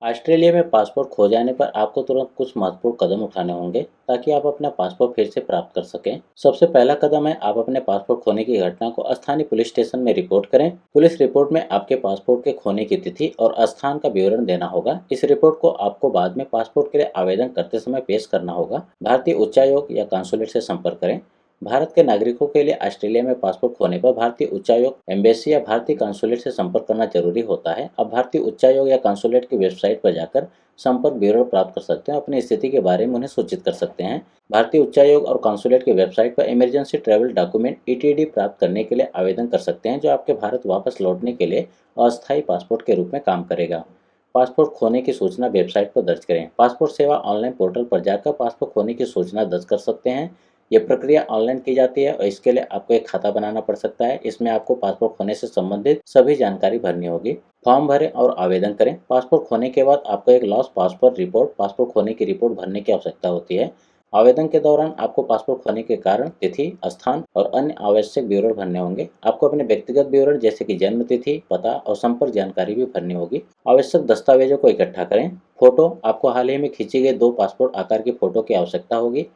Australia में passport खो जाने पर आपको तुरंत कुछ महत्वपूर्ण कदम उठाने होंगे ताकि आप अपना पासपोर्ट फिर से प्राप्त कर सकें। सबसे पहला कदम है आप अपने पासपोर्ट खोने की घटना को स्थानीय पुलिस स्टेशन में रिपोर्ट करें। पुलिस रिपोर्ट में आपके पासपोर्ट के खोने की तिथि और स्थान का विवरण देना होगा। इस रिपोर्ट को आपको बाद में पासपोर्ट के लिए आवेदन करते समय पेश करना होगा। भारतीय उच्चायोग या कांसुलेट से संपर्क करें। भारत के नागरिकों के लिए ऑस्ट्रेलिया में पासपोर्ट खोने पर भारतीय उच्चायोग, एम्बेसी या भारतीय कांसुलेट से संपर्क करना जरूरी होता है। अब भारतीय उच्चायोग या कांसुलेट की वेबसाइट पर जाकर संपर्क विवरण प्राप्त कर सकते हैं, अपनी स्थिति के बारे में उन्हें सूचित कर सकते हैं। भारतीय उच्चायोग और कांसुलेट की वेबसाइट पर इमरजेंसी ट्रैवल डॉक्यूमेंट (ईटीडी) प्राप्त करने के लिए आवेदन कर सकते हैं, जो आपके भारत वापस लौटने के लिए अस्थायी पासपोर्ट के रूप में काम करेगा। पासपोर्ट खोने की सूचना वेबसाइट पर दर्ज करें। पासपोर्ट सेवा ऑनलाइन पोर्टल पर जाकर पासपोर्ट खोने की सूचना दर्ज कर सकते हैं। ये प्रक्रिया ऑनलाइन की जाती है और इसके लिए आपको एक खाता बनाना पड़ सकता है। इसमें आपको पासपोर्ट खोने से संबंधित सभी जानकारी भरनी होगी। फॉर्म भरें और आवेदन करें। पासपोर्ट खोने के बाद आपको एक लॉस्ट पासपोर्ट रिपोर्ट, पासपोर्ट खोने की रिपोर्ट भरने की आवश्यकता होती है। आवेदन के दौरान आपको पासपोर्ट खोने के कारण, तिथि, स्थान और अन्य आवश्यक विवरण भरने होंगे। आपको अपने व्यक्तिगत विवरण जैसे कि जन्म तिथि, पता और संपर्क जानकारी भी भरनी होगी। आवश्यक दस्तावेजों को इकट्ठा करें। फोटो, आपको हाल ही में खींची गई 2 पासपोर्ट आकार की फोटो की आवश्यकता होगी।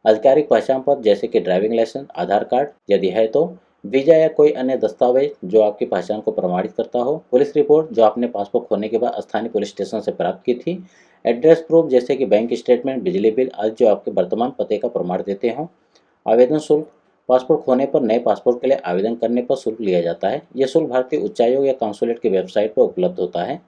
आधिकारिक पहचान पत्र जैसे कि ड्राइविंग लाइसेंस, आधार कार्ड यदि है तो, वीजा या कोई अन्य दस्तावेज जो आपकी पहचान को प्रमाणित करता हो, पुलिस रिपोर्ट जो आपने पासपोर्ट खोने के बाद स्थानीय पुलिस स्टेशन से प्राप्त की थी, एड्रेस प्रूफ जैसे कि बैंक स्टेटमेंट, बिजली बिल आदि जो आपके वर्तमान पते का प्रमाण देते हों। आवेदन शुल्क, पासपोर्ट खोने पर नए पासपोर्ट के लिए आवेदन करने पर शुल्क लिया जाता है। यह शुल्क भारतीय उच्चायोग या कांसुलेट की वेबसाइट पर उपलब्ध होता है।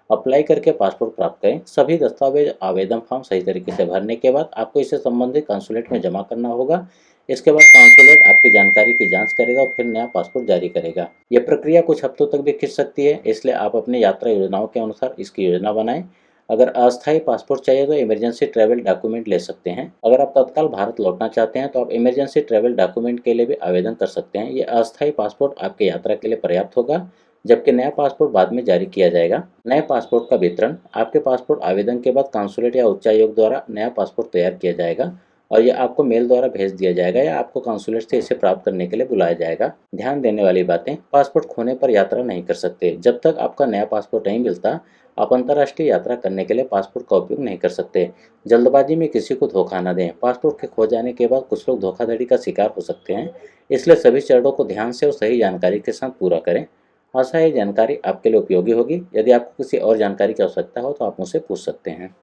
अप्लाई करके पासपोर्ट प्राप्त करें। सभी दस्तावेज आवेदन फॉर्म सही तरीके से भरने के बाद आपको इसे संबंधित कांसुलेट में जमा करना होगा। इसके बाद कांसुलेट आपकी जानकारी की जांच करेगा और फिर नया पासपोर्ट जारी करेगा। यह प्रक्रिया कुछ हफ्तों तक भी खिंच सकती है, इसलिए आप अपनी यात्रा योजनाओं के अनुसार इसकी योजना बनाएं। अगर अस्थायी पासपोर्ट चाहिए तो इमरजेंसी ट्रैवल डॉक्यूमेंट ले सकते हैं। अगर आप तत्काल भारत लौटना चाहते हैं तो आप इमरजेंसी ट्रैवल डॉक्यूमेंट के लिए भी आवेदन कर सकते हैं। ये अस्थायी पासपोर्ट आपकी यात्रा के लिए पर्याप्त होगा, जबकि नया पासपोर्ट बाद में जारी किया जाएगा। नए पासपोर्ट का वितरण, आपके पासपोर्ट आवेदन के बाद कांसुलेट या उच्चायोग द्वारा नया पासपोर्ट तैयार किया जाएगा और यह आपको मेल द्वारा भेज दिया जाएगा या आपको कांसुलेट से इसे प्राप्त करने के लिए बुलाया जाएगा। ध्यान देने वाली बातें, पासपोर्ट खोने पर यात्रा नहीं कर सकते। जब तक आपका नया पासपोर्ट नहीं मिलता, आप अंतर्राष्ट्रीय यात्रा करने के लिए पासपोर्ट का उपयोग नहीं कर सकते। जल्दबाजी में किसी को धोखा न दें। पासपोर्ट के खो जाने के बाद कुछ लोग धोखाधड़ी का शिकार हो सकते हैं, इसलिए सभी चरणों को ध्यान से और सही जानकारी के साथ पूरा करें। आशा है ये जानकारी आपके लिए उपयोगी होगी। यदि आपको किसी और जानकारी की आवश्यकता हो तो आप मुझसे पूछ सकते हैं।